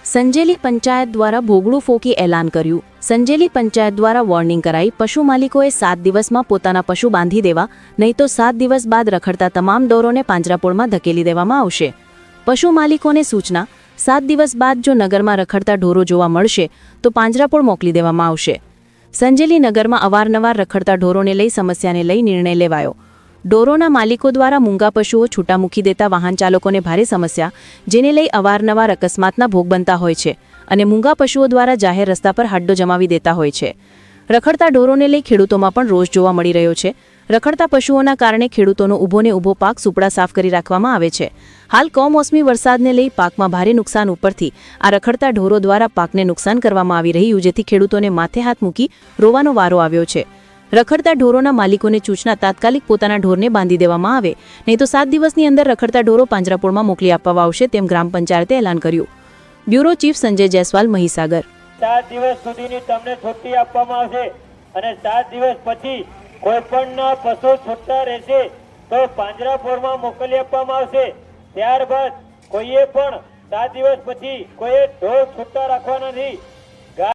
સંજેલી પંચાયત દ્વારા ભોગડું ફોકી એલાન કર્યું। સંજેલી પંચાયત દ્વારા વોર્નિંગ કરાઈ પશુ માલિકોએ 7 દિવસમાં પોતાના પશુ બાંધી દેવા, નહીં તો 7 દિવસ બાદ રખડતા તમામ ઢોરોને પાંજરાપોળમાં ધકેલી દેવામાં આવશે। પશુ માલિકોને સૂચના, 7 દિવસ બાદ જો નગરમાં રખડતા ઢોરો જોવા મળશે તો પાંજરાપોળ મોકલી દેવામાં આવશે। સંજેલી નગરમાં અવારનવાર રખડતા ઢોરોને લઈ સમસ્યાને લઈ નિર્ણય લેવાયો। ઢોરોના માલિકો દ્વારા મૂંગા પશુઓ છૂટા મૂકી દેતા વાહન ચાલકોને ભારે સમસ્યા, જેને લઈ અવારનવાર અકસ્માતના ભોગ બનતા હોય છે અને મૂંગા પશુઓ દ્વારા જાહેર રસ્તા પર હાડ્ડો જમાવી દેતા હોય છે। રખડતા ઢોરોને લઈ ખેડૂતોમાં પણ રોષ જોવા મળી રહ્યો છે। રખડતા પશુઓના કારણે ખેડૂતોનો ઊભોને ઊભો પાક સુપડા સાફ કરી રાખવામાં આવે છે। હાલ કમોસમી વરસાદને લઈ પાકમાં ભારે નુકસાન ઉપરથી આ રખડતા ઢોરો દ્વારા પાકને નુકસાન કરવામાં આવી રહ્યું, જેથી ખેડૂતોને માથે હાથ મૂકી રોવાનો વારો આવ્યો છે। રખડતા ઢોરોના માલિકોને સૂચના, તાત્કાલિક પોતાના ઢોરને બાંધી દેવામાં આવે, નહીં તો 7 દિવસની અંદર રખડતા ઢોરો પાંજરાપોળમાં મોકલી આપવામાં આવશે, તેમ ગ્રામ પંચાયતે એલાન કર્યું। Bureau chief Sanjay Jaiswal, Mahisagar. 7 દિવસ સુધીની તમને છુટ્ટી આપવામાં આવશે અને 7 દિવસ પછી કોઈ પણ પશુ છૂટા રહેશે તો પાંજરાપોળમાં મોકલી આપવામાં આવશે। ત્યારબાદ કોઈએ પણ 7 દિવસ પછી કોઈ ઢોર છૂટા રાખવાના નથી।